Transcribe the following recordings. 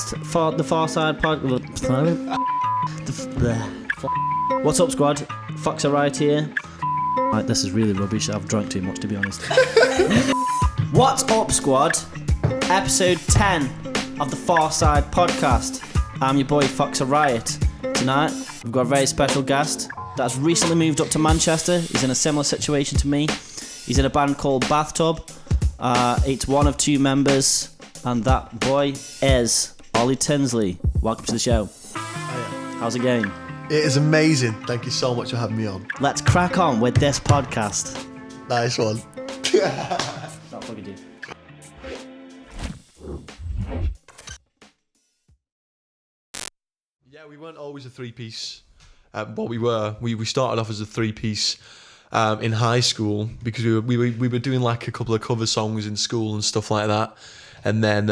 podcast for the Farside podcast. What's up, squad? Foxa right here. Right, this is really rubbish. I've drunk too much, to be honest. What's up, squad? Episode 10 of the Farside podcast. I'm your boy Foxa Riot. Tonight, we've got a very special guest that's recently moved up to Manchester. He's in a similar situation to me. He's in a band called Bathtub. It's one of two members, and that boy is Ollie Tinsley. Welcome to the show. How's it going? It is amazing. Thank you so much for having me on. Let's crack on with this podcast. Nice one. Not fucking dude. Yeah, we weren't always a three-piece. But we were. We started off as a three-piece in high school because we were doing like a couple of cover songs in school and stuff like that. And then,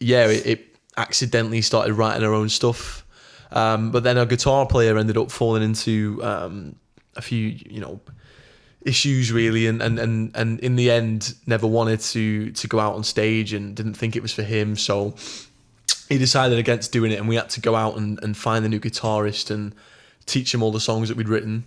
it accidentally started writing our own stuff. But then our guitar player ended up falling into a few, issues really, and in the end never wanted to go out on stage and didn't think it was for him. So he decided against doing it, and we had to go out and find a new guitarist and teach him all the songs that we'd written.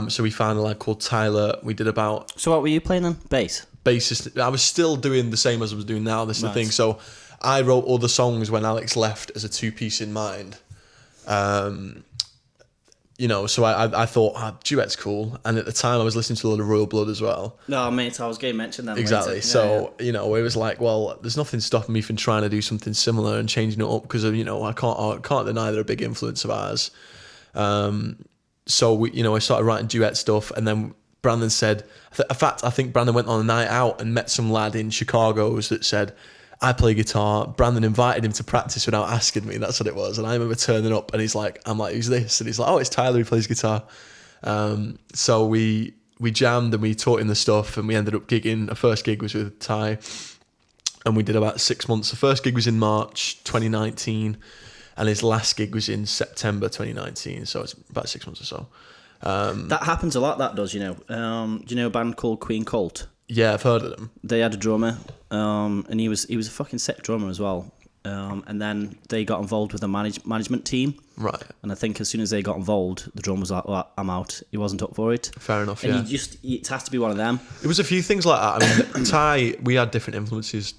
So we found a lad called Tyler. We did about... So what were you playing then? Bass? Bassist. I was still doing the same as I was doing now. This is the thing. So I wrote all the songs when Alex left as a two-piece in mind. So I thought duet's cool, and at the time I was listening to a lot of Royal Blood as well. No, mate, I was going to mention that exactly. Later. So it was like, well, there's nothing stopping me from trying to do something similar and changing it up because I can't deny they're a big influence of ours. So I started writing duet stuff, and then Brandon said, in fact, I think Brandon went on a night out and met some lad in Chicago that said, I play guitar. Brandon invited him to practice without asking me. That's what it was. And I remember turning up, and I'm like, who's this? And he's like, oh, it's Tyler who plays guitar. So we jammed and we taught him the stuff, and we ended up gigging. Our first gig was with Ty, and we did about 6 months. The first gig was in March 2019, and his last gig was in September 2019. So it's about 6 months or so. That happens a lot, that does, Do you know a band called Queen Cult? Yeah, I've heard of them. They had a drummer, and he was a fucking sick drummer as well. And then they got involved with the management team. Right. And I think as soon as they got involved, the drummer was like, well, I'm out. He wasn't up for it. Fair enough, and it has to be one of them. It was a few things like that. I mean, Ty, we had different influences.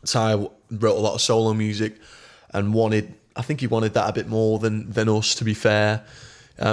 Ty wrote a lot of solo music and I think he wanted that a bit more than us, to be fair.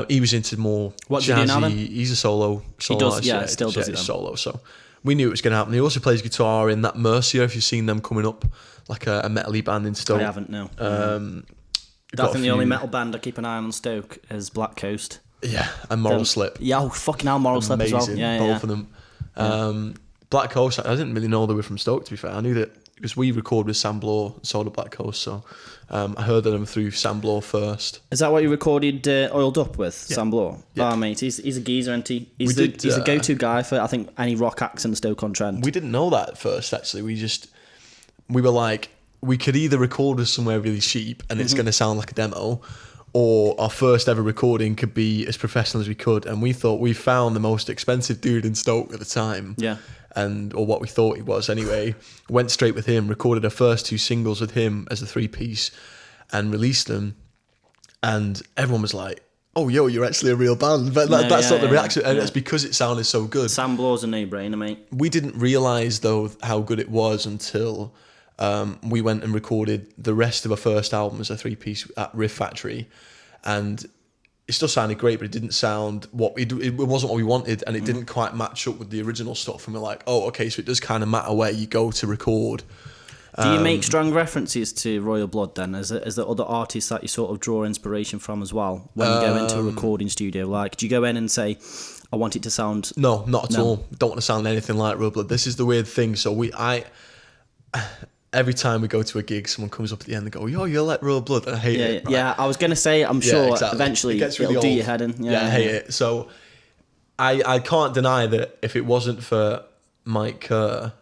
He was into more What's jazzy. He do now, then? He's a solo. He does, artist, still does it. Solo, so we knew it was going to happen. He also plays guitar in that Mercia, if you've seen them coming up, like a metal-y band in Stoke. I haven't, no. I think the only metal band I keep an eye on Stoke is Black Coast. Yeah, and Moral Slip. Yeah, fucking hell, Moral Slip as well. Yeah, both of them. Black Coast, I didn't really know they were from Stoke, to be fair. I knew that because we recorded with Sam Bloor, so did Black Coast, so I heard of them through Sam Bloor first. Is that what you recorded Oiled Up with, Sam Bloor? Yeah. Oh, mate, he's a geezer, isn't he? He's the go-to guy for, I think, any rock acts in Stoke-on-Trent. We didn't know that at first, actually. We were like, we could either record us somewhere really cheap and it's going to sound like a demo, or our first ever recording could be as professional as we could. And we thought we found the most expensive dude in Stoke at the time. Yeah. Or what we thought he was anyway. Went straight with him, recorded our first two singles with him as a three-piece and released them. And everyone was like, oh, yo, you're actually a real band. But that's not the reaction. And it's because it sounded so good. Sam Bloor's a no-brainer, mate. We didn't realise, though, how good it was until we went and recorded the rest of our first album as a three-piece at Riff Factory. And it still sounded great, but it didn't sound it wasn't what we wanted, and it didn't quite match up with the original stuff. And we're like, oh, okay, so it does kind of matter where you go to record. Do you make strong references to Royal Blood then? Is there other artists that you sort of draw inspiration from as well when you go into a recording studio? Like, do you go in and say, I want it to sound... No, not at all. Don't want to sound anything like Royal Blood. This is the weird thing. So every time we go to a gig, someone comes up at the end and go, yo, you're like Royal Blood. And I hate it. Right? Yeah, I was going to say, I'm sure eventually it'll do your head in. Yeah, I hate it. So I can't deny that if it wasn't for Mike Kerr,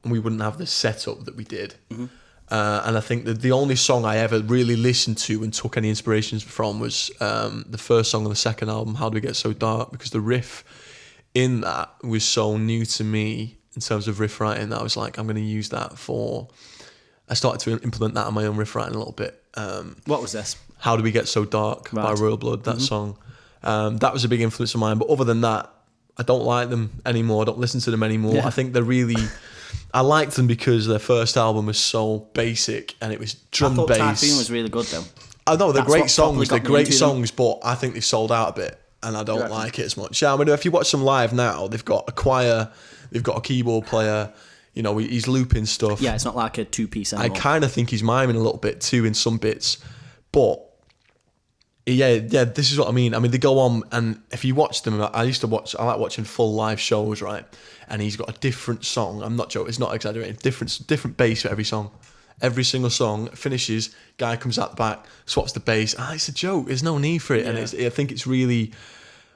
we wouldn't have the setup that we did. Mm-hmm. And I think that the only song I ever really listened to and took any inspirations from was the first song on the second album, How Do We Get So Dark? Because the riff in that was so new to me in terms of riff writing that I was like, I'm going to use that for I started to implement that on my own riff writing a little bit. What was this? How Do We Get So Dark by Royal Blood, that song. That was a big influence of mine. But other than that, I don't like them anymore. I don't listen to them anymore. Yeah. I think they're really... I liked them because their first album was so basic and it was drum bass. I thought Typhoon was really good though. I know, they're That's great what songs. They're properly got me great into them. songs, but I think they sold out a bit and I don't like it as much. Yeah, I mean, if you watch them live now, they've got a choir, they've got a keyboard player, you know, he's looping stuff. Yeah, it's not like a two-piece anymore. I kind of think he's miming a little bit too in some bits, but yeah, this is what I mean. I mean, they go on, and if you watch them, I like watching full live shows, right? And he's got a different song. I'm not joking, it's not exaggerating. Different bass for every song. Every single song finishes, guy comes out the back, swaps the bass. It's a joke. There's no need for it, and I think it's really.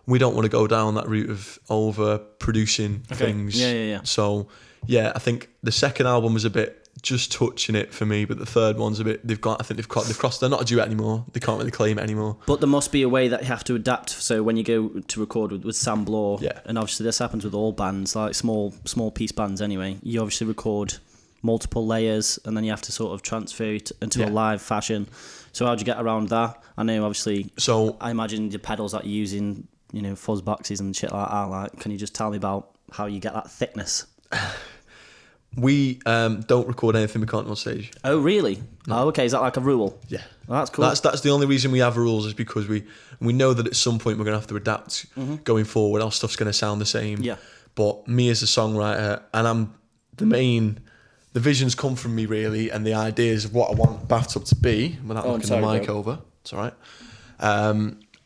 We don't want to go down that route of over-producing things. Yeah. So, yeah, I think the second album was a bit just touching it for me, but the third one's a bit. They've crossed. They're not a duet anymore. They can't really claim it anymore. But there must be a way that you have to adapt. So when you go to record with Sam Bloor, Yeah. and obviously this happens with all bands, like small piece bands anyway. You obviously record multiple layers, and then you have to sort of transfer it into a live fashion. So how do you get around that? I know, obviously. So I imagine the pedals that you're using, you know, fuzz boxes and shit like that. Like, can you just tell me about how you get that thickness? We don't record anything we can't do on stage. Oh, really? No. Oh, okay. Is that like a rule? Yeah. Oh, that's cool. That's the only reason we have rules is because we know that at some point we're going to have to adapt going forward. Our stuff's going to sound the same. Yeah. But me as a songwriter, and I'm the visions come from me really, and the ideas of what I want Bathtub to be without knocking the mic over. It's all right.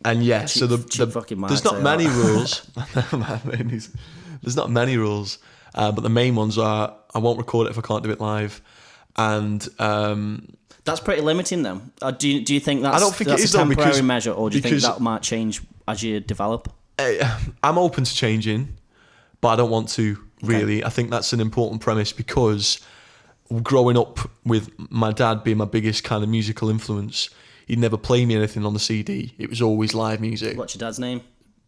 And yeah, so there's not many rules. There's not many rules. But the main ones are I won't record it if I can't do it live, and that's pretty limiting though. Do you think that's, I don't think that's it is a temporary because, measure, or do you think that might change as you develop? I'm open to changing, but I don't want to really. I think that's an important premise because growing up with my dad being my biggest kind of musical influence, he'd never play me anything on the CD. It was always live music. What's your dad's name?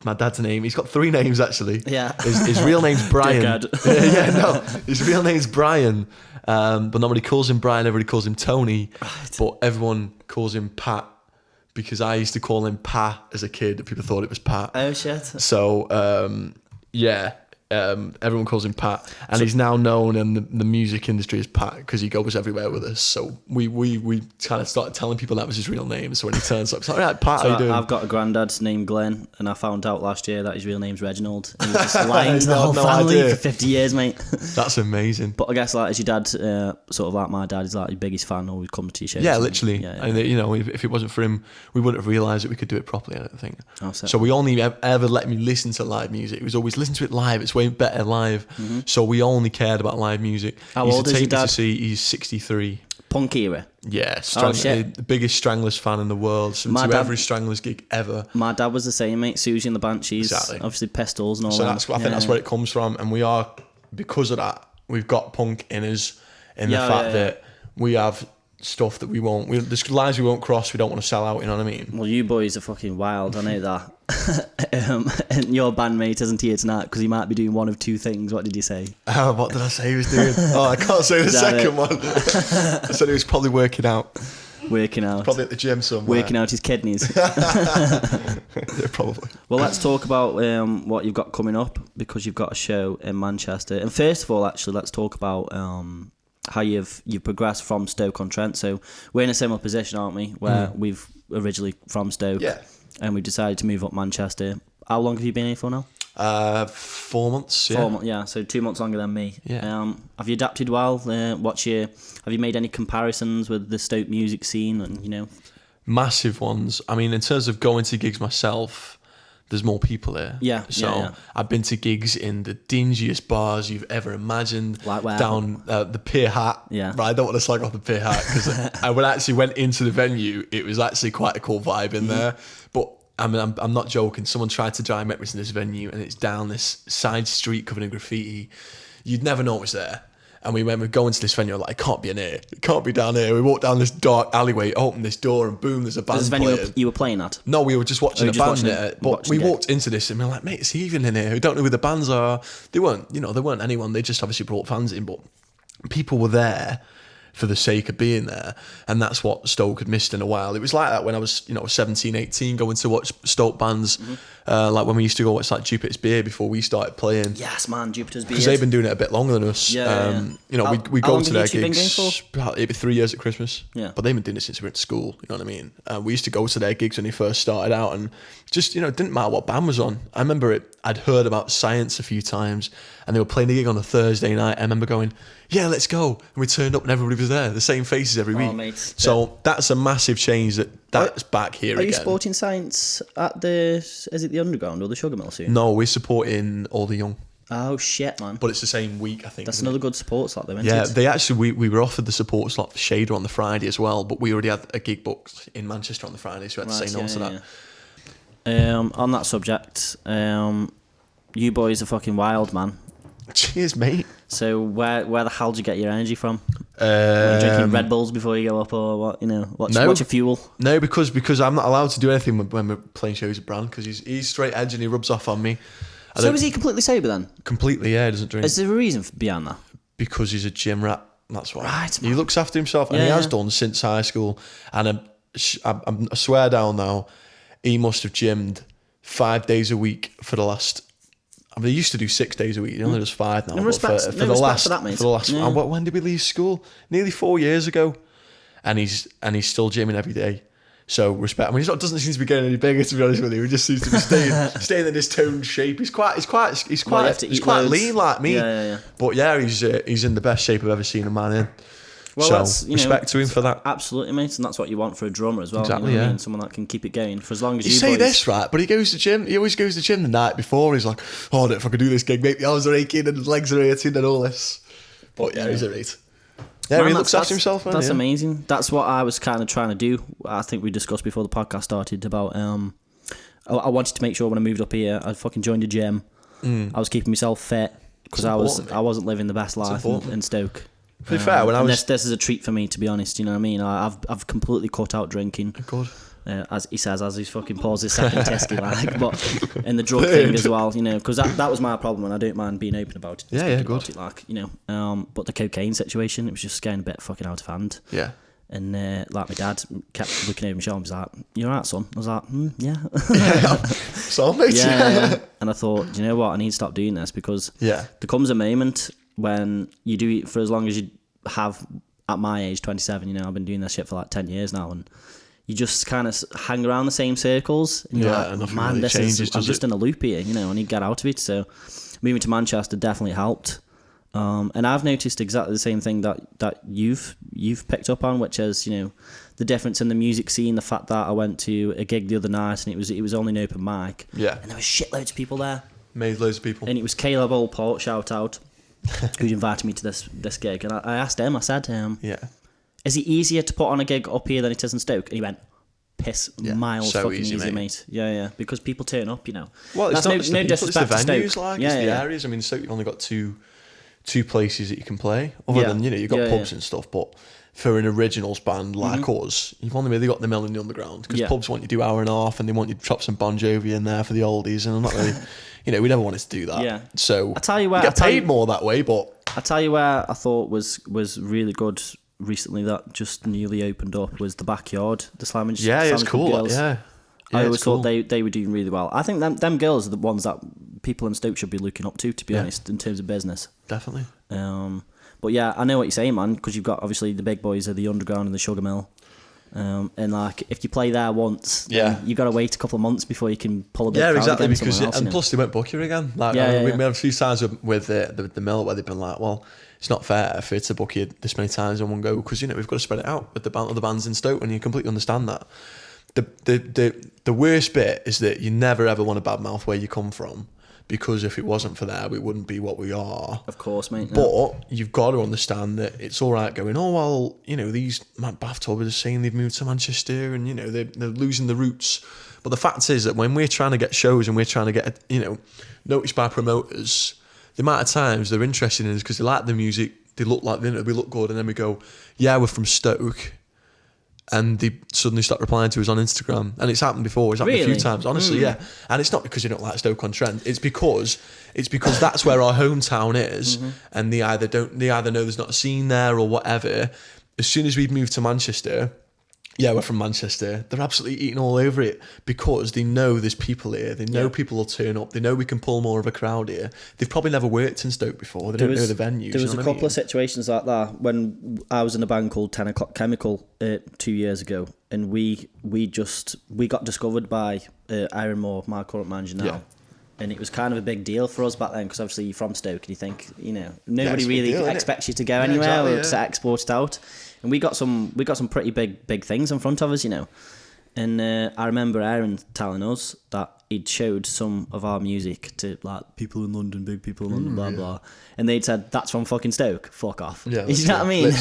My dad's name. He's got 3 names actually. Yeah. His real name's Brian. Dear His real name's Brian, but nobody calls him Brian. Everybody calls him Tony. Right. But everyone calls him Pat because I used to call him Pa as a kid. People thought it was Pat. Oh shit. So everyone calls him Pat, and he's now known in the music industry as Pat because he goes everywhere with us. So we kind of started telling people that was his real name. So when he turns up, it's like, all right, Pat, how you doing? I've got a granddad named Glenn, and I found out last year that his real name's Reginald. And he's just lying to the whole family for 50 years, mate. That's amazing. But I guess like as your dad, sort of like my dad is like your biggest fan, always comes to your shows. Yeah, literally. Yeah. And you know, if it wasn't for him, we wouldn't have realised that we could do it properly. I don't think. Oh, so we only ever let me listen to live music. It was always listen to it live. It's way better live. Mm-hmm. So we only cared about live music. How old is your dad? He's 63. Punk era. Yeah, the biggest Stranglers fan in the world. Every Stranglers gig ever. My dad was the same, mate. Susie and the Banshees. Exactly. Obviously Pistols and all so that. I think that's where it comes from, and we are because of that. We've got punk in us, in the fact that we have stuff that we won't. There's lines we won't cross. We don't want to sell out. You know what I mean? Well, you boys are fucking wild. I know that. And your bandmate isn't here tonight because he might be doing one of 2 things. What did you say? What did I say he was doing? I can't say the second one. I said he was probably working out. Probably at the gym somewhere. Working out his kidneys. Yeah, probably. Well, let's talk about what you've got coming up, because you've got a show in Manchester. And first of all, actually, let's talk about how you've progressed from Stoke-on-Trent. So we're in a similar position, aren't we? Where we've originally from Stoke, and we decided to move up Manchester. How long have you been here for now? 4 months. Yeah. 4 months. Yeah, so 2 months longer than me. Yeah. Have you adapted well? Have you made any comparisons with the Stoke music scene? And you know, massive ones. I mean, in terms of going to gigs myself, there's more people here. Yeah. So I've been to gigs in the dingiest bars you've ever imagined. Like where? Down the Pier Hat. Yeah. Right, I don't want to slag off the Pier Hat because when I actually went into the venue, it was actually quite a cool vibe in there. But I mean, I'm not joking. Someone tried to drive me to this venue, and it's down this side street covered in graffiti. You'd never know it was there. And we're going to this venue, like, it can't be in here. It can't be down here. We walked down this dark alleyway, opened this door, and boom, there's a band playing. Venue you were playing at? No, we were just watching a band there. But we walked into this, and we were like, mate, it's even in here. We don't know who the bands are. They weren't anyone. They just obviously brought fans in, but people were there. for the sake of being there. And that's what Stoke had missed in a while. It was like that when I was, 17, 18, going to watch Stoke bands, like when we used to go watch like Jupiter's Beer before we started playing. Yes, man, Jupiter's Beer. Because they've been doing it a bit longer than us. We go to their gigs. It'd be 3 years at Christmas. Yeah. But they've been doing it since we went to school. You know what I mean? We used to go to their gigs when they first started out, and just it didn't matter what band was on. I remember I'd heard about Science a few times, and they were playing a gig on a Thursday night. I remember going, yeah, let's go. And we turned up and everybody was there, the same faces every week. Mate. So that's a massive change that's back here again. Are you supporting Science at is it the Underground or the Sugar Mill soon? No, we're supporting All the Young. Oh shit, man. But it's the same week, I think. That's another good support slot, though, isn't Yeah, it? they actually, we were offered the support slot for Shader on the Friday as well, but we already had a gig booked in Manchester on the Friday, so we had to say no to that. Yeah. On that subject, you boys are fucking wild, man. Cheers, mate. So where the hell do you get your energy from? Are you drinking Red Bulls before you go up, or what? What's your fuel? No, because I'm not allowed to do anything when we're playing shows at Brand, because he's straight edge and he rubs off on me. So is he completely sober then? Completely, yeah. He doesn't drink. Is there a reason behind that? Because he's a gym rat. That's why. Right, man. He looks after himself, and he has done since high school. And I swear down now, he must have gymmed 5 days a week for the last. I mean, he used to do 6 days a week. He only does 5 now. No respect for that, mate. When did we leave school? Nearly 4 years ago, and he's still gymming every day. So respect. I mean, he doesn't seem to be getting any bigger, to be honest with you. He just seems to be staying in his toned shape. He's quite lean like me. Yeah. But yeah, he's in the best shape I've ever seen a man in. Well, so respect to him for that. Absolutely, mate, and that's what you want for a drummer as well. Exactly, I mean? Someone that can keep it going for as long as you say boys. this, right? But he goes to gym. He always goes to gym the night before. He's like, "Oh, if I could do this gig, mate, the arms are aching and the legs are hurting and all this." But yeah, he's alright. Yeah, he looks after himself. Man, that's amazing. That's what I was kind of trying to do. I think we discussed before the podcast started about. I wanted to make sure when I moved up here, I fucking joined a gym. I was keeping myself fit because I wasn't living the best life in Stoke. To be fair, when I was this is a treat for me, to be honest. You know what I mean? I've completely cut out drinking. God. As he says, as he's fucking paused his second testy like, but in the drug thing as well, because that was my problem, and I don't mind being open about it. Yeah, good. It, but the cocaine situation, it was just getting a bit fucking out of hand. Yeah. And like my dad kept looking over my shoulder and was like, "You alright, son?" I was like, yeah. So, mate. Yeah. And I thought, you know what, I need to stop doing this, because there comes a moment when you do it for as long as you have at my age, 27, I've been doing this shit for like 10 years now, and you just kind of hang around the same circles, and you're like, man, really I'm just in a loop here, I need to get out of it. So moving to Manchester definitely helped. And I've noticed exactly the same thing that you've picked up on, which is, the difference in the music scene, the fact that I went to a gig the other night and it was only an open mic. Yeah. And there was shitloads of people there. Made loads of people. And it was Caleb Allport, shout out, who'd invited me to this gig. And I asked him, I said, is it easier to put on a gig up here than it is in Stoke? And he went, miles so fucking easy, mate. Yeah, because people turn up, Well, it's that's not just no the people, it's the venues, Stoke. It's the areas. I mean, Stoke, you've only got two places that you can play, other than, you've got pubs and stuff, but for an originals band like us, you've only really got the Mill and the Underground, because pubs want you to do hour and a half, and they want you to chop some Bon Jovi in there for the oldies, and I'm not really, we never wanted to do that. Yeah. So I tell you where, you get paid more that way, but I tell you where I thought was really good recently that just newly opened up was the Backyard, the Slam and it's cool. Girls. I always thought they were doing really well. I think them girls are the ones that people in Stoke should be looking up to be honest, in terms of business. Definitely. But yeah, I know what you're saying, man, because you've got obviously the big boys of the Underground and the Sugar Mill. And like, if you play there once, you got to wait a couple of months before you can pull a big crowd exactly, again because else, and plus they won't book you again. Like, we had a few times with the Mill where they've been like, well, it's not fair for it to book you this many times in one go, because we've got to spread it out with the other bands in Stoke, and you completely understand that. The worst bit is that you never ever want to badmouth where you come from, because if it wasn't for that, we wouldn't be what we are. Of course, mate. But you've got to understand that it's all right going, oh, well, these Bathtub are saying they've moved to Manchester and, they're losing the roots. But the fact is that when we're trying to get shows and we're trying to get, noticed by promoters, the amount of times they're interested in us because they like the music, they look like, we look good, and then we go, yeah, we're from Stoke. And they suddenly start replying to us on Instagram, and it's happened before. It's happened a few times, honestly. Yeah, and it's not because you don't like Stoke-on-Trent. It's because that's where our hometown is, and they either know there's not a scene there or whatever, as soon as we've moved to Manchester, yeah, we're from Manchester, they're absolutely eating all over it because they know there's people here. They know people will turn up. They know we can pull more of a crowd here. They've probably never worked in Stoke before. They don't know the venues. There was a couple of situations like that when I was in a band called 10 O'Clock Chemical 2 years ago, and we got discovered by Aaron Moore, my current manager now. Yeah. And it was kind of a big deal for us back then because obviously you're from Stoke and you think, nobody really expects you to go anywhere or to export it out. And we got some pretty big things in front of us, And I remember Aaron telling us that he'd showed some of our music to like people in London, big people in London, blah blah, and they'd said that's from fucking Stoke. Fuck off. Yeah, you know what I mean?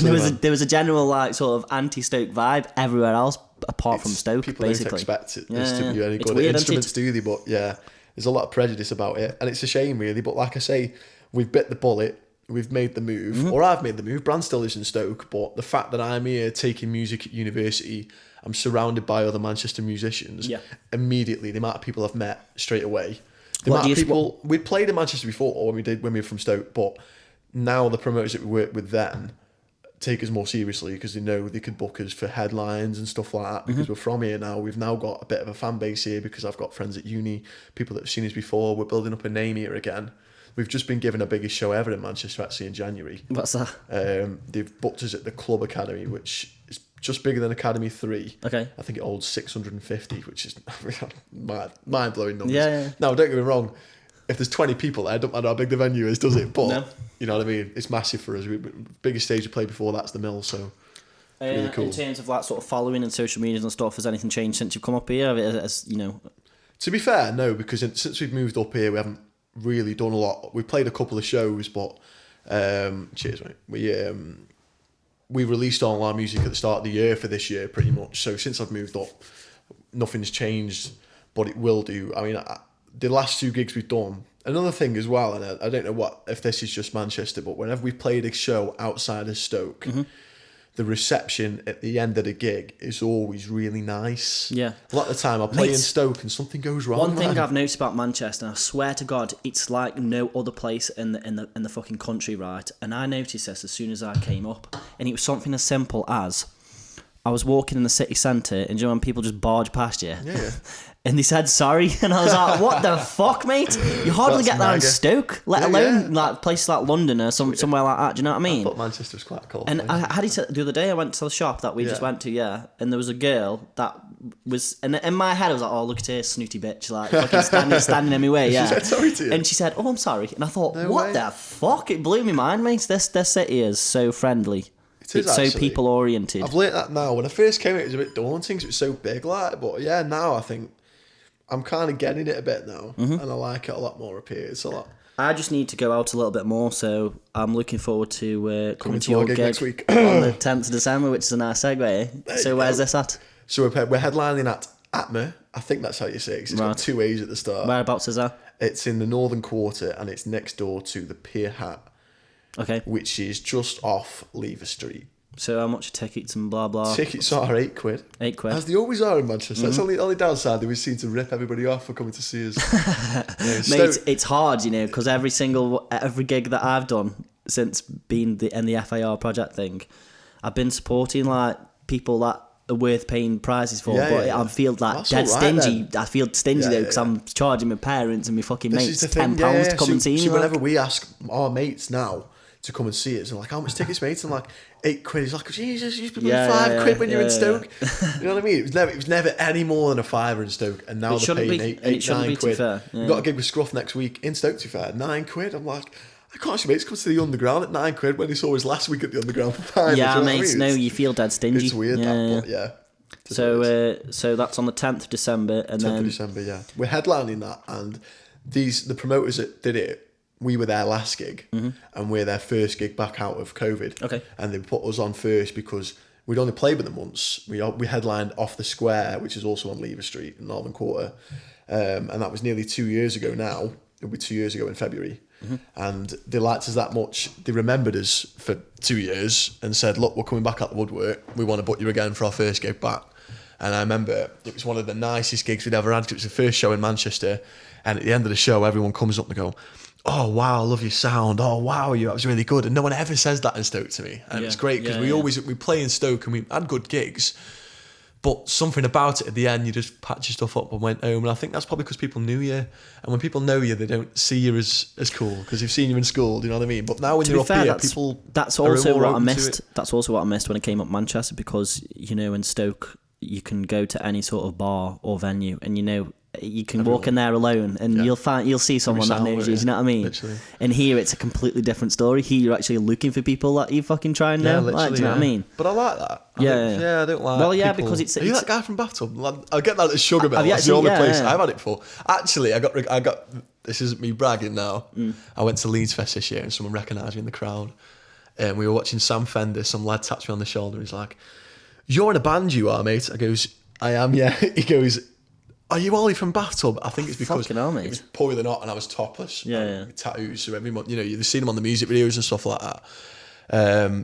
There was a general like sort of anti-Stoke vibe everywhere else apart from Stoke. People basically don't expect it to be any good instruments, do they? But yeah, there's a lot of prejudice about it, and it's a shame really. But like I say, we've bit the bullet. We've made the move, or I've made the move. Brand still lives in Stoke, but the fact that I'm here taking music at university, I'm surrounded by other Manchester musicians. Yeah. Immediately, the amount of people I've met straight away. The amount of people we'd played in Manchester before when we were from Stoke, but now the promoters that we work with then take us more seriously because they know they could book us for headlines and stuff like that because we're from here now. We've now got a bit of a fan base here because I've got friends at uni, people that have seen us before. We're building up a name here again. We've just been given our biggest show ever in Manchester actually in January. What's that? They've booked us at the Club Academy, which is just bigger than Academy 3. Okay. I think it holds 650, which is mind-blowing numbers. Yeah. Now, don't get me wrong. If there's 20 people there, it don't matter how big the venue is, does it? But, you know what I mean? It's massive for us. Biggest stage we played before, that's the Mill, so really cool. In terms of like sort of following and social media and stuff, has anything changed since you've come up here? To be fair, no, because since we've moved up here, we haven't really done a lot. We've played a couple of shows, but cheers, mate. We released all our music at the start of the year for this year, pretty much. So since I've moved up, nothing's changed, but it will do. I mean, the last 2 gigs we've done. Another thing as well, and I don't know if this is just Manchester, but whenever we've played a show outside of Stoke, the reception at the end of the gig is always really nice. Yeah. A lot of the time I play in Stoke and something goes wrong. One thing I've noticed about Manchester, and I swear to God, it's like no other place in the fucking country, right? And I noticed this as soon as I came up, and it was something as simple as I was walking in the city centre, and you know when people just barge past you? Yeah. And they said sorry, and I was like, what the fuck, mate? You hardly get that in Stoke, let alone like places like London or somewhere like that, do you know what I mean? I thought Manchester was quite cool. And I had it the other day, I went to the shop that we just went to, and there was a girl that was, and in my head I was like, oh, look at her, snooty bitch, like fucking standing in my way, She said sorry to you? And she said, oh, I'm sorry. And I thought, what the fuck? It blew my mind, mate. This city is so friendly. It's so people oriented. I've learnt that now. When I first came, it was a bit daunting. 'Cause it was so big, like. But yeah, now I think I'm kind of getting it a bit now, and I like it a lot more up here. It's a lot. I just need to go out a little bit more, so I'm looking forward to coming to your gig next week on the 10th of December, which is a nice segue. So where's this at? So we're headlining at Atma. I think that's how you say it. 'Cause it's got 2 A's at the start. Whereabouts is that? It's in the Northern Quarter, and it's next door to the Pier Hat. Okay. Which is just off Lever Street. So how much are tickets and blah blah? Tickets are £8. £8. As they always are in Manchester. That's only downside. They always seem to rip everybody off for coming to see us. Mate, it's hard, because every gig that I've done since being in the FAR project thing, I've been supporting like people that are worth paying prices for, I feel like dead stingy. Then. I feel stingy though because I'm charging my parents and my fucking mates £10 to come and see me. So whenever we ask our mates now to come and see us, and like, how much tickets, mate? And like, £8. He's like, Jesus, you used to pay £5 when you're in Stoke. You know what I mean? It was never any more than a £5 in Stoke, and now they're paying £8-9. We've got a gig with Scruff next week in Stoke. To fair, £9. I'm like, I can't see mates come to the Underground at £9 when they saw us last week at the Underground for £5. Yeah, mates, no, you feel dead stingy. It's weird, but yeah. So that's on the 10th of December, and 10th of December, yeah. We're headlining that, and the promoters that did it, we were their last gig, and we're their first gig back out of COVID. Okay. And they put us on first because we'd only played with them once. We headlined off the Square, which is also on Lever Street in Northern Quarter, and that was nearly 2 years ago now. It'll be 2 years ago in February. And they liked us that much. They remembered us for 2 years and said, look, we're coming back out the woodwork. We want to book you again for our first gig back. And I remember it was one of the nicest gigs we'd ever had because it was the first show in Manchester. And at the end of the show, everyone comes up and go, oh wow, I love your sound. Oh wow, that was really good. And no one ever says that in Stoke to me. And it was great because we play in Stoke and we had good gigs. But something about it at the end, you just packed your stuff up and went home. And I think that's probably because people knew you. And when people know you, they don't see you as cool because they've seen you in school. Do you know what I mean? But now when you're up here, people that's also what I missed. That's also what I missed when I came up Manchester because, you know, in Stoke, you can go to any sort of bar or venue and, you know, you can walk in there alone and you'll see someone that knows you. Do you know what I mean? Literally. And here it's a completely different story. Here you're actually looking for people that you fucking try and know. Like, do you know what I mean? But I like that. I don't like. Well, yeah, people. because it's. Are you that guy from Bathtub? I get that at Sugar Bell. It's the only place I've had it for. Actually, I got. This isn't me bragging now. I went to Leeds Fest this year and someone recognised me in the crowd. And we were watching Sam Fender. Some lad taps me on the shoulder. He's like, "You're in a band, you are, mate." I goes, "I am, yeah." He goes, "Are you Ollie from Bathtub?" I think it's because it was Boiling Hot and I was topless. With tattoos. So every month, you know, you've seen him on the music videos and stuff like that.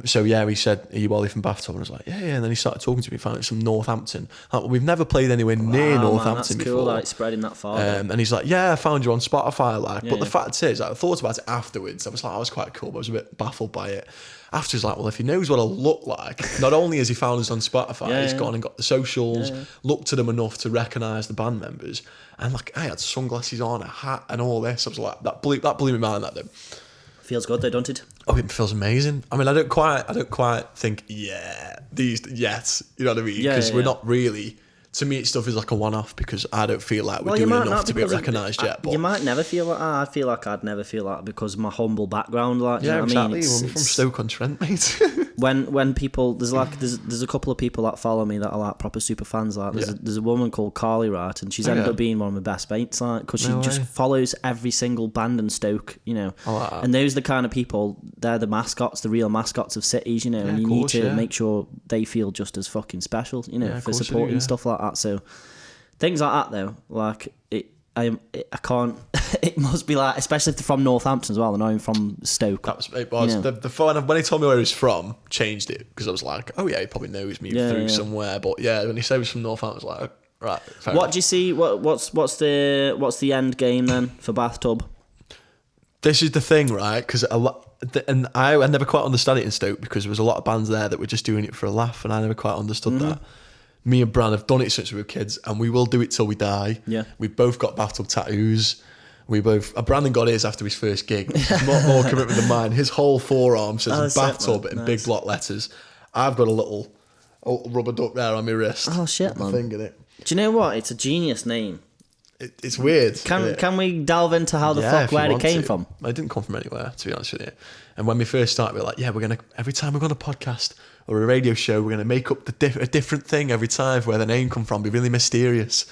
So yeah, he said, "Are you Ollie from Bathtub?" And I was like, yeah. And then he started talking to me, found out from Northampton. Like, well, we've never played anywhere near Northampton before. Cool, like spreading that far. And he's like, "Yeah, I found you on Spotify." But the fact is, I thought about it afterwards. I was like, I was quite cool, but I was a bit baffled by it. After he's like, well, if he knows what I look like, not only has he found us on Spotify, he's gone and got the socials, looked at them enough to recognise the band members, and like I had sunglasses on, a hat, and all this. I was like, that blew my mind. That did. Feels good though, don't it? Oh, it feels amazing. I mean, I don't quite think these yet. You know what I mean? Because we're not really. To me, stuff is like a one-off because I don't feel like we're doing enough to be recognised yet. But you might never feel like that. I feel like I'd never feel like that because of my humble background. Like, yeah, you know exactly. What I mean? We're from Stoke-on-Trent, mate. when people there's a couple of people that follow me that are like proper super fans. Like there's a woman called Carly, right, and she's ended up being one of my best mates. Like, because she just follows every single band in Stoke, you know. Like that. And those are the kind of people. They're the mascots, the real mascots of cities, you know. And you need to make sure they feel just as fucking special, you know, for supporting stuff like that. So. Things like that though, like I can't. It must be like, especially if they're from Northampton as well. They're not even from Stoke. It was you know. the fun when he told me where he was from, changed it because I was like, oh yeah, he probably knows me through somewhere. But yeah, when he said he was from Northampton, I was like, right. What do you see? What's the end game then for Bathtub? This is the thing, right? Because and I never quite understand it in Stoke because there was a lot of bands there that were just doing it for a laugh, and I never quite understood that. Me and Bran have done it since we were kids, and we will do it till we die. Yeah, we've both got Bathtub tattoos. Brandon got his after his first gig. more commitment than mine. His whole forearm says Bathtub in big block letters. I've got a little rubber duck there on my wrist. Oh shit, man! Thing in it. Do you know what? It's a genius name. It's weird. Can we delve into how where it came from? It didn't come from anywhere, to be honest with you. And when we first started, we were like, we're gonna every time we're on a podcast or a radio show, we're gonna make up a different thing every time where the name come from, be really mysterious.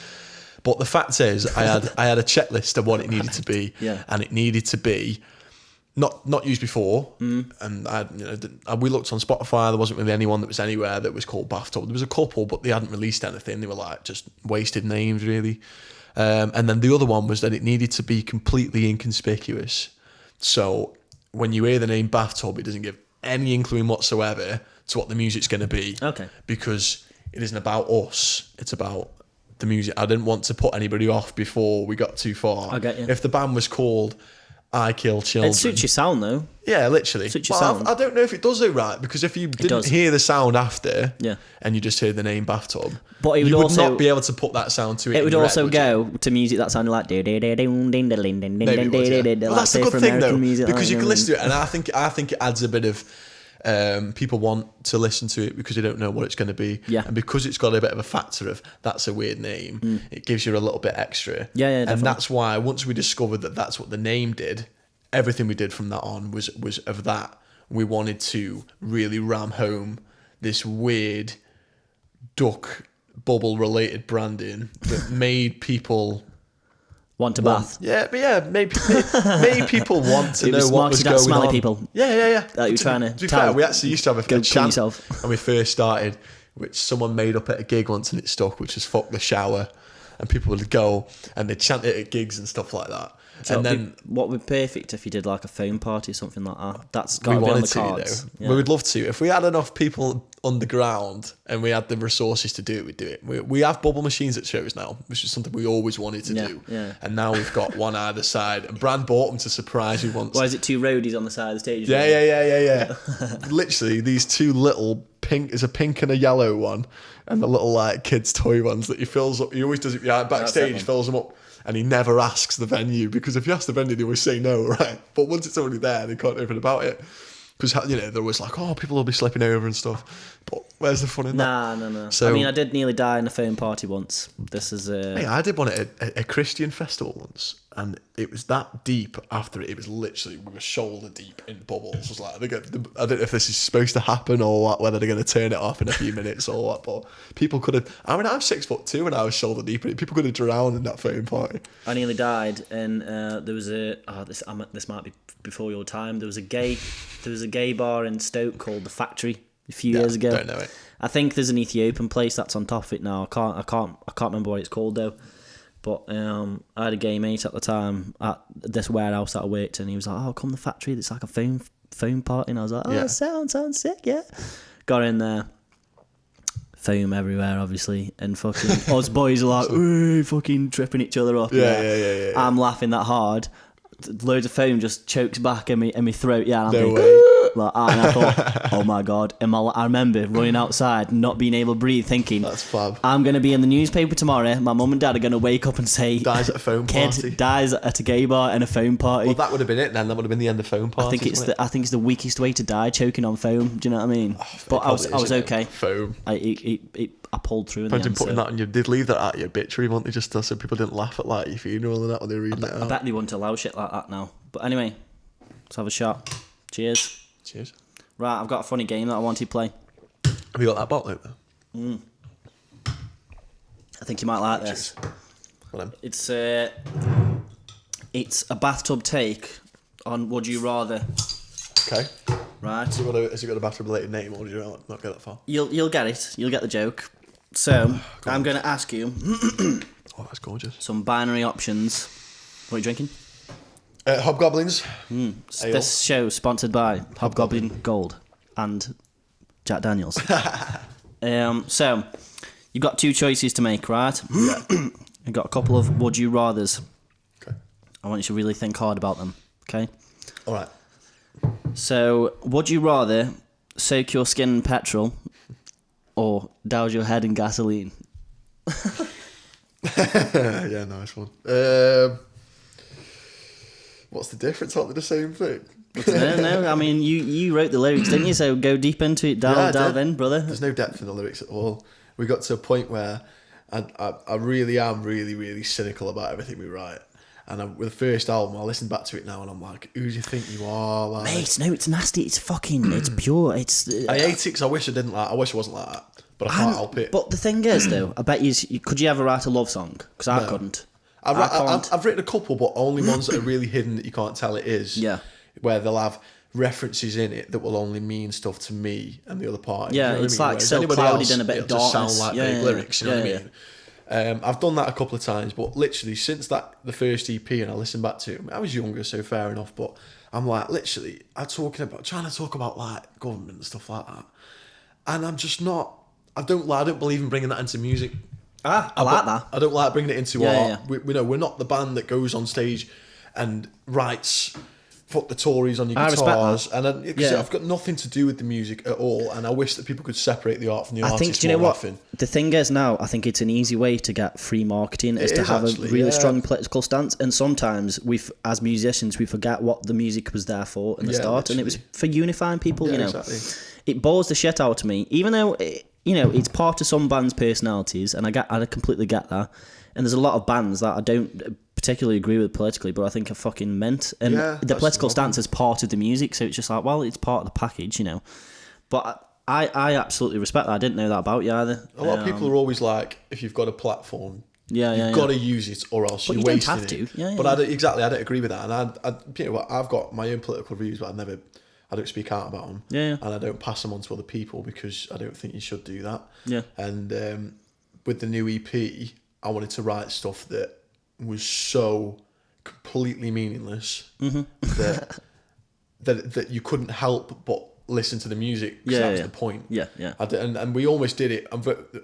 But the fact is, I had a checklist of what it needed to be, and it needed to be not used before. And we looked on Spotify. There wasn't really anyone that was anywhere that was called Bathtub. There was a couple, but they hadn't released anything. They were like just wasted names, really. And then the other one was that it needed to be completely inconspicuous. So when you hear the name Bathtub, it doesn't give any inkling whatsoever to what the music's going to be. Okay. Because it isn't about us. It's about the music. I didn't want to put anybody off before we got too far. I get you. If the band was called I Kill Children. It suits your sound though. Yeah, literally. Suits your sound. I don't know if it does though, right? Because if you didn't hear the sound after, and you just heard the name Bathtub, but you would not be able to put that sound to it. It would also go to music that sounded like. Well, that's the good thing though, because you can listen to it, and I think it adds a bit of. People want to listen to it because they don't know what it's going to be, and because it's got a bit of a factor of that's a weird name, it gives you a little bit extra. Definitely. And that's why once we discovered that that's what the name did, everything we did from that on was of that. We wanted to really ram home this weird duck bubble related branding that made people want to bath. Maybe people want to know what was going smelly on. People. Yeah. That you're trying to be fair, we actually used to have a chant yourself. when we first started, which someone made up at a gig once and it stuck, which was "fuck the shower," and people would go and they'd chant it at gigs and stuff like that. So and then what would be perfect if you did like a phone party or something like that? That's got we to be on wanted the to, cards. you know. We would love to. If we had enough people underground and we had the resources to do it, we'd do it. We have bubble machines at shows now, which is something we always wanted to do. Yeah. And now we've got one either side. And Brand bought them to surprise you once. Why is it two roadies on the side of the stage? Yeah. Literally, these two little pink, there's a pink and a yellow one, and the little like kids' toy ones that he fills up. He always does it backstage, fills them up. And he never asks the venue, because if you ask the venue, they always say no, right? But once it's already there, they can't do anything about it. Because, you know, they're always like, oh, people will be slipping over and stuff. But where's the fun in that? No. So, I mean, I did nearly die in a phone party once. This is Hey, I did one at a Christian festival once, and it was that deep after it. It was literally, we were shoulder deep in bubbles. I was like, I don't know if this is supposed to happen or what, whether they're going to turn it off in a few minutes or what. But people could have, I mean, I'm 6'2" and I was shoulder deep in it. People could have drowned in that phone party. I nearly died, and there was this might be before your time. There was a gay bar in Stoke called the Factory a few years ago. Don't know it. I think there's an Ethiopian place that's on top of it now. I can't remember what it's called though. But I had a gay mate at the time at this warehouse that I worked in. He was like, "Oh, come to the Factory. It's like a foam party." And I was like, "Oh, sounds sick, yeah." Got in there. Foam everywhere, obviously, and fucking us boys are like, "Ooh," fucking tripping each other up. Yeah. I'm laughing that hard. Loads of foam just chokes back in my throat. Yeah, and I'm No like, way. like, and I thought, oh my god. And I remember running outside, not being able to breathe, thinking, That's fab. I'm going to be in the newspaper tomorrow. My mum and dad are going to wake up and say, Dies at a phone party. Kid dies at a gay bar and a phone party. Well, that would have been it then. That would have been the end of phone party. I think it's the weakest way to die, choking on foam. Do you know what I mean? But I was okay. Foam. I pulled through in the Imagine end. putting that on they'd leave that at your obituary, won't they, just so people didn't laugh at like your funeral and that when they were reading it out. I bet they wouldn't allow shit like that now. But anyway, let's have a shot. Cheers. Cheers. Right, I've got a funny game that I want to play. Have you got that bottle opener? I think you might like this. Well, It's a bathtub take on Would You Rather. okay. Right. Has it got a bathtub related name, or did you not get that far? You'll get it. You'll get the joke. So I'm going to ask you Oh, that's gorgeous. some binary options. What are you drinking? Hobgoblins. Ale. This show is sponsored by Hobgoblin Gold and Jack Daniels. So you've got two choices to make, right? Yeah. You've got a couple of would you rathers. Okay. I want you to really think hard about them. Okay. All right. So would you rather soak your skin in petrol or douse your head in gasoline? Yeah, nice one. What's the difference? Aren't they the same thing? No. I mean, you wrote the lyrics, didn't you? So go deep into it. Delve in, brother. There's no depth in the lyrics at all. We got to a point where I really am really cynical about everything we write. And with the first album, I listen back to it now and I'm like, who do you think you are? Like, Mate, no, it's nasty. It's fucking, it's pure. It's. I hate it because I wish I wasn't like that. But I can't help it. But the thing is, though, I bet could you ever write a love song? Because I couldn't. I've written a couple, but only ones that are really hidden that you can't tell it is. Yeah. Where they'll have references in it that will only mean stuff to me and the other party. Yeah, You know what it's I mean? like Whereas so anybody clouded else, and a bit it'll darkness. just sound like vague lyrics, you know what I Yeah. mean? I've done that a couple of times, but literally since the first EP and I listened back to it, I was younger, so fair enough, but I'm like, literally, trying to talk about like government and stuff like that. And I'm just not, I don't believe in bringing that into music. I like that. I don't like bringing it into Yeah, art. yeah. We're not the band that goes on stage and writes "fuck the Tories" on your I respect guitars, that. and Yeah. I've got nothing to do with the music at all. And I wish that people could separate the art from the I artist. think, do you know more what? often. The thing is now, I think it's an easy way to get free marketing is It to is have actually, a really yeah. strong political stance. And sometimes as musicians, we forget what the music was there for in the Yeah, start. And it was literally. for unifying people, Yeah, you know. exactly. It bores the shit out of me, even though, it's part of some bands' personalities. And I completely get that. And there's a lot of bands that I don't particularly agree with politically, but I think are fucking meant. And Yeah, the that's political the stance is part of the music, so it's just like, well, it's part of the package, you know. But I absolutely respect that. I didn't know that about you either. A lot of people are always like, if you've got a platform, you've got to use it, or else But you're you don't wasting have to. it. Yeah, but yeah. I don't agree with that. And you know what, I've got my own political views, but I don't speak out about them. Yeah. And I don't pass them on to other people because I don't think you should do that. Yeah. And with the new EP, I wanted to write stuff that was so completely meaningless. Mm-hmm. that you couldn't help but listen to the music. 'Cause that was the point. Yeah. And we almost did it.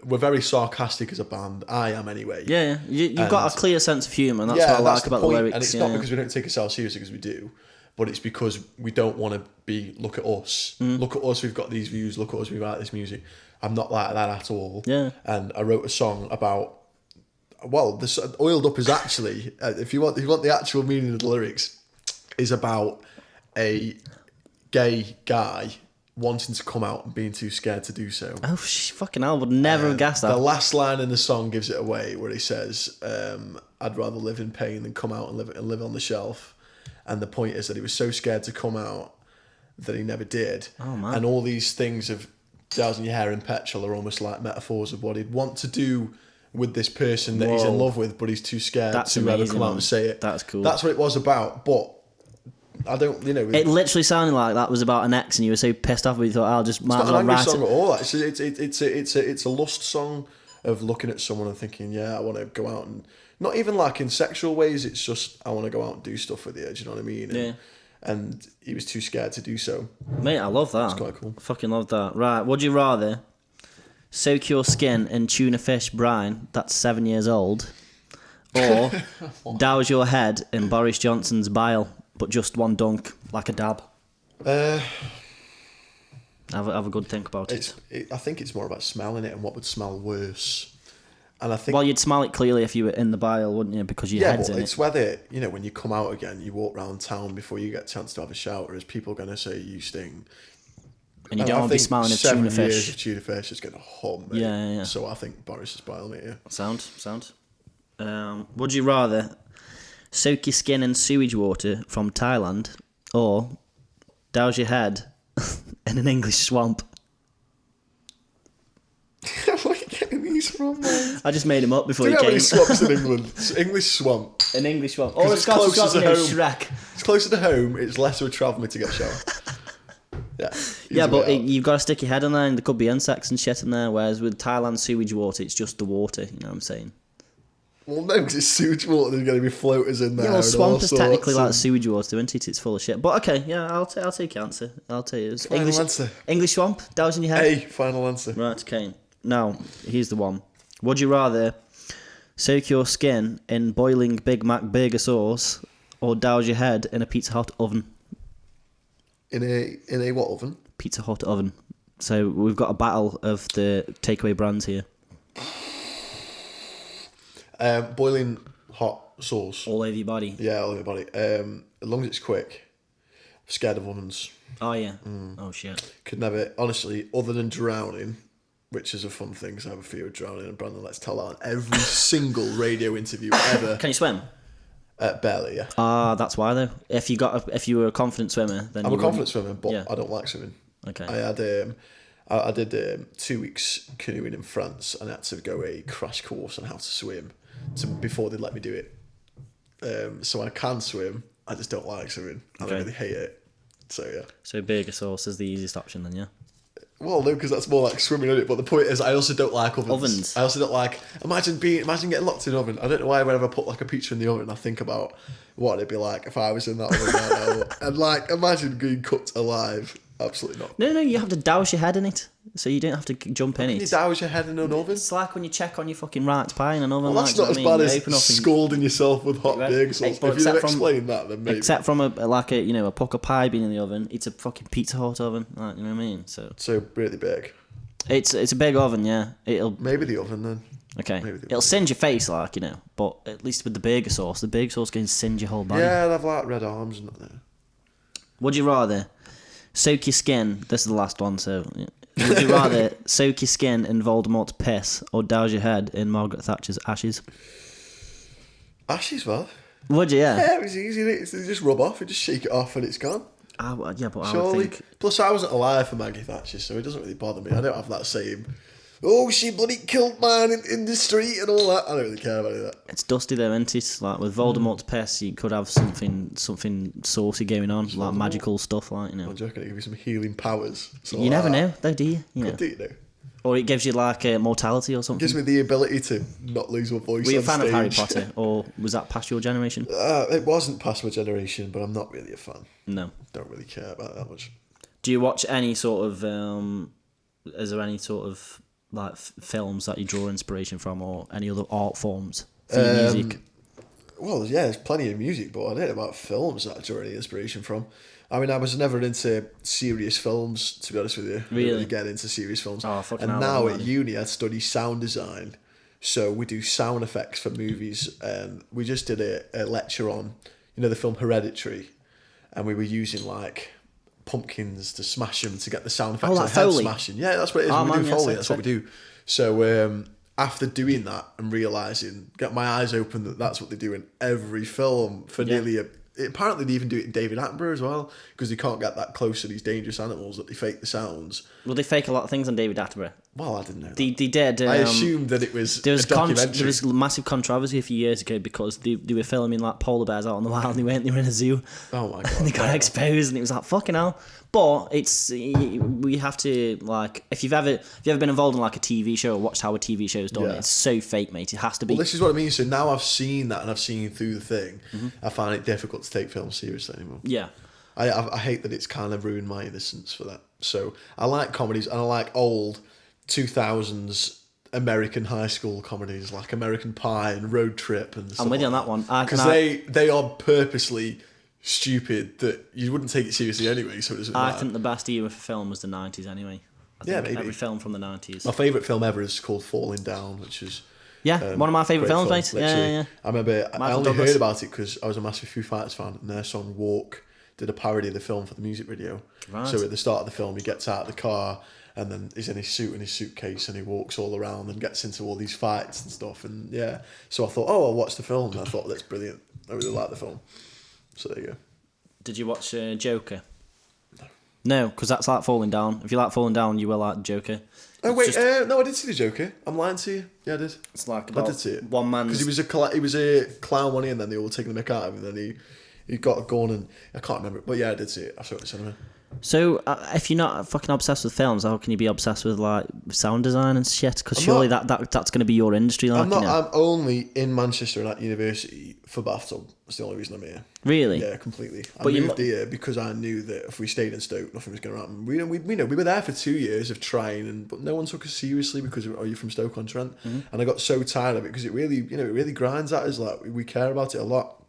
We're very sarcastic as a band. I am anyway. Yeah. You've got a clear sense of humour, and that's what I like about the lyrics. And it's not because we don't take ourselves seriously, because we do, but it's because we don't want to be, look at us. Look at us, we've got these views. Look at us, we write this music. I'm not like that at all. Yeah. And I wrote a song about, well, this Oiled Up is actually, if you want the actual meaning of the lyrics, is about a gay guy wanting to come out and being too scared to do so. Oh, fucking hell, would never have guessed that. The last line in the song gives it away, where he says, I'd rather live in pain than come out and live on the shelf. And the point is that he was so scared to come out that he never did. Oh, man. And all these things of dousing your hair in petrol are almost like metaphors of what he'd want to do with this person that he's in love with, but he's too scared to ever come out and say it. That's cool. That's what it was about, but I don't, It literally sounded like that was about an ex, and you were so pissed off, but you thought, I'll just might as well write it. It's not an angry song at all. It's a lust song of looking at someone and thinking, yeah, I want to go out, and not even like in sexual ways. It's just, I want to go out and do stuff with you. Do you know what I mean? And he was too scared to do so. Mate, I love that. It's quite cool. I fucking love that. Right, would you rather soak your skin in tuna fish brine that's 7 years old, or douse your head in Boris Johnson's bile, but just one dunk, like a dab? Have a good think about it. I think it's more about smelling it and what would smell worse. And I think, well, you'd smell it clearly if you were in the bile, wouldn't you? Because your head's in it. Yeah, but it's whether, when you come out again, you walk around town before you get a chance to have a shower, is people going to say you stink? And you don't want to be smelling of tuna 7 years fish. of tuna fish is going to hum, mate. Yeah. So I think Boris is bile, mate, yeah. Sound. Would you rather soak your skin in sewage water from Thailand, or douse your head in an English swamp? Where are you getting these from, man? I just made him up before Do you you know how came. many swamps in England? It's English swamp. An English swamp. Or a it's Scottish closer swamp, to Shrek. It's closer to home, it's less of a travel me to get a shower. Yeah, but you've got to stick your head in there, and there could be insects and shit in there, whereas with Thailand sewage water, it's just the water, you know what I'm saying? Well, no, because it's sewage water, there's going to be floaters in there. Yeah, well, swamp is technically like and... sewage water, isn't it? It's full of shit. But okay, yeah, I'll take your answer. I'll tell you. Final answer. English swamp, dousing your head. Hey, final answer. Right, okay. Now, here's the one. Would you rather soak your skin in boiling Big Mac burger sauce, or douse your head in a Pizza Hut oven? In a what oven? Pizza Hut oven. So we've got a battle of the takeaway brands here. Boiling hot sauce. All over your body. Yeah, all over your body. As long as it's quick. I'm scared of ovens. Oh, yeah. Oh, shit. Could never, honestly, other than drowning, which is a fun thing because I have a fear of drowning, and Brandon lets tell that on every single radio interview ever. Can you swim? Barely, yeah. Ah, that's why though. If you were a confident swimmer, then I'm you a confident swimmer, but yeah. I don't like swimming. Okay. I did 2 weeks canoeing in France, and I had to go a crash course on how to swim before they let me do it. So I can swim, I just don't like swimming. I don't really hate it. So yeah. So burger sauce is the easiest option then, yeah. Well, no, because that's more like swimming in it. But the point is, I also don't like ovens. I also don't like. Imagine getting locked in an oven. I don't know why. Whenever I put like a pizza in the oven, I think about what it'd be like if I was in that oven right now. And like, imagine being cooked alive. Absolutely not. No, you have to douse your head in it, so you don't have to jump in it. You douse your head in an oven? It's like when you check on your fucking right pie in an oven. Well, that's not as bad as scalding yourself with hot burger sauce. If you don't explain that, then maybe. Except from a pucker pie being in the oven, it's a fucking Pizza Hut oven. Like, you know what I mean? So really big. It's a big oven, yeah. Maybe the oven then. Okay. It'll singe your face, but at least with the burger sauce can singe your whole body. Yeah, they've like red arms and that there. Would you rather soak your skin? This is the last one, so. Would you rather soak your skin in Voldemort's piss, or douse your head in Margaret Thatcher's ashes? Ashes, well. Would you? Yeah, it was easy. You just rub off, you just shake it off, and it's gone. Yeah, but Surely. I would think. Plus, I wasn't alive for Maggie Thatcher, so it doesn't really bother me. I don't have that same. Oh, she bloody killed man in the street and all that. I don't really care about any of that. It's dusty though, isn't it? Like with Voldemort's piss, you could have something saucy going on, like magical stuff, like, you know. I'm joking, it'll give you some healing powers. You never know, though, do you? Do you know? Or it gives you like a mortality or something. Gives me the ability to not lose my voice. Were you a on fan stage. of Harry Potter, or was that past your generation? It wasn't past my generation, but I'm not really a fan. No. Don't really care about that much. Do you watch any sort of? Is there any sort of like films that you draw inspiration from, or any other art forms for your music? Well, yeah, there's plenty of music, but I don't know about films that I draw any inspiration from. I mean, I was never into serious films, to be honest with you. I didn't really get into serious films. Oh, fucking and hell, now at man. uni, I study sound design. So we do sound effects for movies. And we just did a lecture on, the film Hereditary. And we were using, like, pumpkins to smash them to get the sound effects. Oh, of like the head Foley? smashing. Yeah, that's what it is. Oh, We man, do yeah, Foley, sick, that's what we do. So after doing that and realising, get my eyes open that that's what they do in every film for nearly apparently they even do it in David Attenborough as well, because they can't get that close to these dangerous animals that they fake the sounds. Well, they fake a lot of things on David Attenborough. Well, I didn't know that. They did. I assumed that it was there was a documentary. there was massive controversy a few years ago because they were filming like polar bears out in the wild. They were in a zoo. Oh my god! And they got exposed, and it was like fucking hell. But we have to, like, if you've ever been involved in like a TV show or watched how a TV show is done, it's so fake, mate. It has to be. Well, this is what I mean. So now I've seen that and I've seen through the thing. I find it difficult to take films seriously anymore. Yeah. I hate that it's kind of ruined my innocence for that. So I like comedies and I like old 2000s American high school comedies like American Pie and Road Trip and stuff. I'm with you on that one. Because they are purposely stupid that you wouldn't take it seriously anyway, so it doesn't matter. I think the best era for film was the 90s anyway. I think maybe. every film from the 90s. My favourite film ever is called Falling Down, which is... one of my favourite films, mate. Literally. Yeah. I remember I only Douglas. heard about it because I was a massive Foo Fighters fan, and their song Walk did a parody of the film for the music video. Right. So at the start of the film, he gets out of the car and then he's in his suit and his suitcase and he walks all around and gets into all these fights and stuff. And yeah, so I thought, I'll watch the film. And I thought, that's brilliant. I really like the film. So there you go. Did you watch Joker? No, because that's like Falling Down. If you like Falling Down, you will like Joker. Oh wait, no, I did see the Joker. I'm lying to you. Yeah, I did. It's like I about did see it. one man's... Because he was a clown, wasn't he? And then they all taking the mick out of him. And then he got a gun and I can't remember. But yeah, I did see it. I saw it in the cinema. So, if you're not fucking obsessed with films, how can you be obsessed with like sound design and shit? Because surely that's going to be your industry. Like, I'm not. I'm only in Manchester and at university for Bathtub. That's the only reason I'm here. Really? Yeah, completely. I But moved here because I knew that if we stayed in Stoke, nothing was going to happen. We were there for 2 years of trying, but no one took us seriously because you're from Stoke-on-Trent, and I got so tired of it because it really grinds at us. Like we care about it a lot,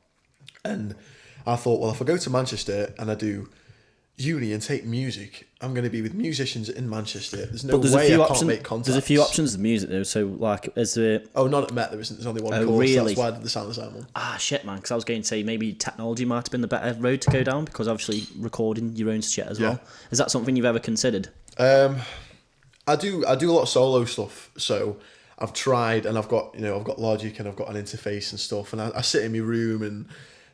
and I thought, well, if I go to Manchester and I do uni and take music, I'm going to be with musicians in Manchester. There's no way I can't make contacts. There's a few options of music though. So like, is there? Oh, not at Met. There isn't. There's only one course. Really? That's why I did the sound design one. Ah, shit, man. Because I was going to say maybe technology might have been the better road to go down because obviously recording your own shit as well. Is that something you've ever considered? I do a lot of solo stuff. So I've tried, and I've got Logic, and I've got an interface and stuff, and I sit in my room and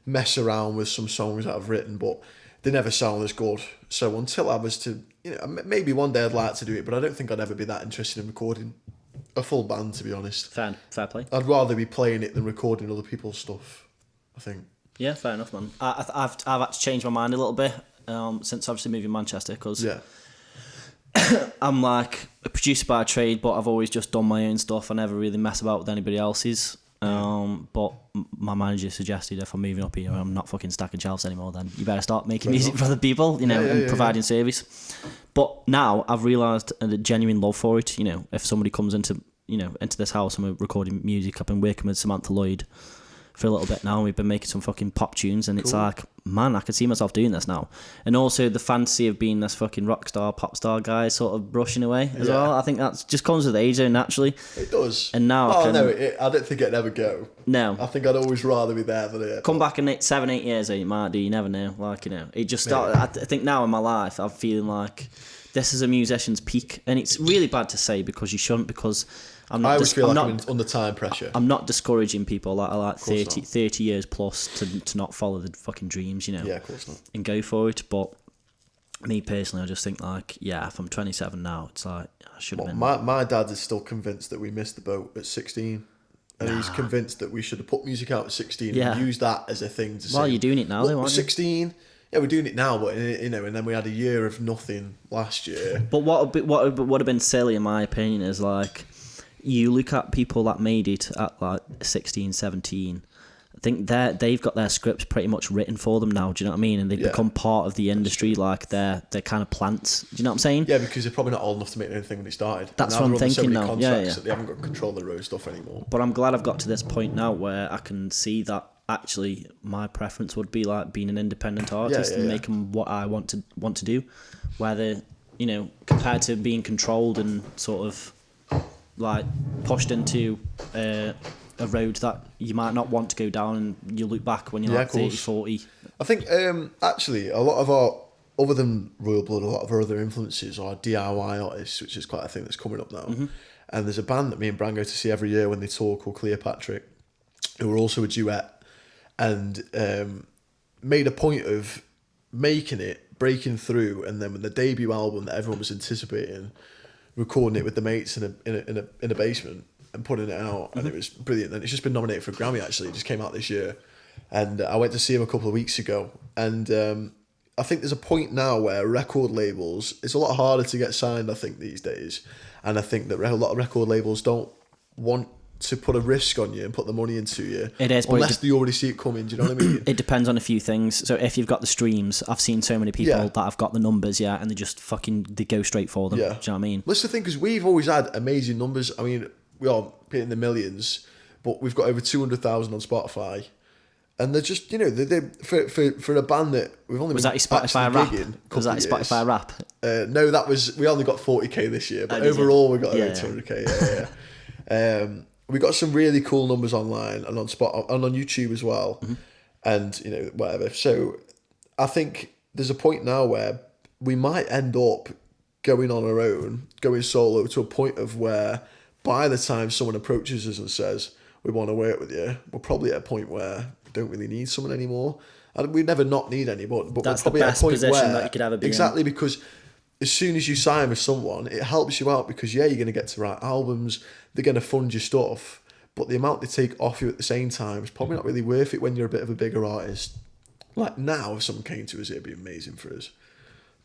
mess around with some songs that I've written, but they never sound as good. So until I was to, maybe one day I'd like to do it, but I don't think I'd ever be that interested in recording a full band, to be honest. Fair play. I'd rather be playing it than recording other people's stuff, I think. Yeah, fair enough, man. I've had to change my mind a little bit since obviously moving to Manchester because I'm like a producer by trade, but I've always just done my own stuff. I never really mess about with anybody else's. But my manager suggested if I'm moving up here, I'm not fucking stacking shelves anymore. Then you better start making music for other people, and providing service. But now I've realised a genuine love for it. If somebody comes into this house and we're recording music, I've been working with Samantha Lloyd for a little bit now, and we've been making some fucking pop tunes, and it's like, man, I could see myself doing this now. And also the fantasy of being this fucking rock star, pop star guy sort of brushing away as well. I think that just comes with age, though, naturally. It does. And now I don't think it'd ever go. No. I think I'd always rather be there than it. Come back in 7-8 years, it might do, you never know. It just started. I think now in my life, I'm feeling like this is a musician's peak, and it's really bad to say because you shouldn't, because I'm under time pressure. I'm not discouraging people that are like 30 years plus to not follow the fucking dreams, Yeah, of course not. and go for it. But me personally, I just think if I'm 27 now, it's like I should have been. My dad is still convinced that we missed the boat at 16. And he's convinced that we should have put music out at 16 and used that as a thing to say. Well, you're doing it now, though, aren't you? 16. Yeah, we're doing it now, but you know, and then we had a year of nothing last year. But what would have been silly, in my opinion, is like you look at people that made it at like 16, 17. I think they've got their scripts pretty much written for them now. Do you know what I mean? And they've become part of the industry, like they're kind of plants. Do you know what I'm saying? Yeah, because they're probably not old enough to make anything when they started. That's what I'm thinking now. Yeah. That they haven't got control of their own stuff anymore. But I'm glad I've got to this point now where I can see that actually my preference would be like being an independent artist and making what I want to do, whether, you know, compared to being controlled and sort of like pushed into a road that you might not want to go down, and you look back when you're like 30, 40. I think actually a lot of our, other than Royal Blood, a lot of our other influences are DIY artists, which is quite a thing that's coming up now. Mm-hmm. And there's a band that me and Bran go to see every year when they tour called Cleopatra, who are also a duet, and made a point of making it, breaking through, and then with the debut album that everyone was anticipating, recording it with the mates in a basement and putting it out, and it was brilliant. And it's just been nominated for a Grammy, actually. It just came out this year, and I went to see him a couple of weeks ago, and I think there's a point now where record labels, it's a lot harder to get signed, I think, these days, and I think that a lot of record labels don't want to put a risk on you and put the money into you. It is, unless they already see it coming. Do you know what I mean? It depends on a few things. So if you've got the streams, I've seen so many people that have got the numbers, and they go straight for them. Yeah. Do you know what I mean? That's the thing, because we've always had amazing numbers. I mean, we are hitting the millions, but we've got over 200,000 on Spotify, and they're just, you know, they for a band that we've only was that your Spotify rap? Was that your Spotify rap? No, that was, we only got 40k this year, but overall we got over 200k. Yeah. We got some really cool numbers online and on YouTube as well, and you know, whatever. So I think there's a point now where we might end up going on our own, going solo, to a point of where by the time someone approaches us and says we want to work with you, we're probably at a point where we don't really need someone anymore. And we never not need anyone, but that's we're probably the best at a point position where that you could ever be exactly in. Because as soon as you sign with someone, it helps you out, because you're going to get to write albums, they're going to fund your stuff, but the amount they take off you at the same time is probably not really worth it when you're a bit of a bigger artist. Like now, if someone came to us, it'd be amazing for us.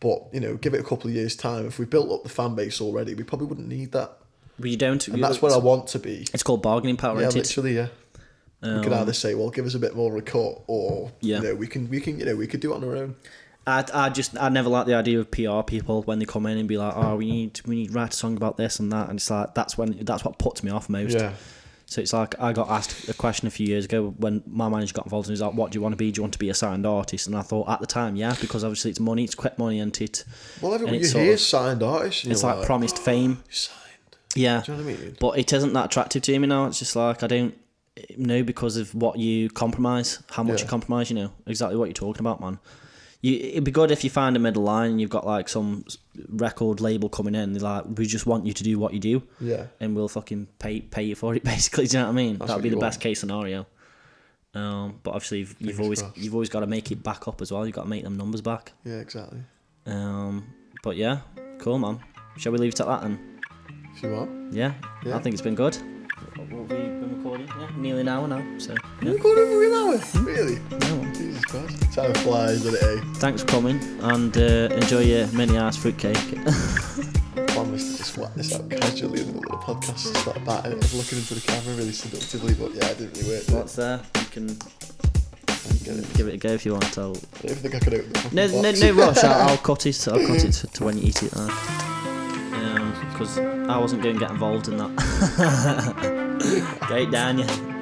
But, you know, give it a couple of years' time. If we built up the fan base already, we probably wouldn't need that. Well, you don't. And that's where I want to be. It's called bargaining power, isn't it? Literally, yeah. We could either say, well, give us a bit more of a cut, or you know, we can, you know, we could do it on our own. I never like the idea of PR people when they come in and be like, oh, we need to write a song about this and that, and it's like that's what puts me off most. Yeah. So it's like, I got asked a question a few years ago when my manager got involved, and he was like, what do you want to be? Do you want to be a signed artist? And I thought at the time, yeah, because obviously it's money, it's quick money, and it. Well, everyone you hear signed artist, it's like promised fame. Signed. Yeah. Do you know what I mean? But it isn't that attractive to me now. It's just like, I don't know, because of what you compromise, how much you compromise, you know, exactly what you're talking about, man. It'd be good if you find a middle line and you've got like some record label coming in, they're like, we just want you to do what you do, and we'll fucking pay you for it, basically. Do you know what I mean? That'd be the best case scenario. But obviously you've always got to make it back up as well. You've got to make them numbers back. Yeah, exactly. But yeah, cool, man. Shall we leave it at that then? If you want. Yeah. I think it's been good. What have we been recording? Yeah, nearly an hour now. So. Yeah. Recording for an hour? Really? No. Jesus Christ. Time flies, doesn't it? Thanks for coming, and enjoy your mini-ass fruitcake. I promised to just whack this out casually in the middle of the podcast, just like batting it, looking into the camera really seductively, but yeah, I didn't really work. What's there? You can give it a go if you want. I don't think I can open the No rush. I'll cut it. I'll cut it to when you eat it. Because I wasn't going to get involved in that. Get it down, yeah.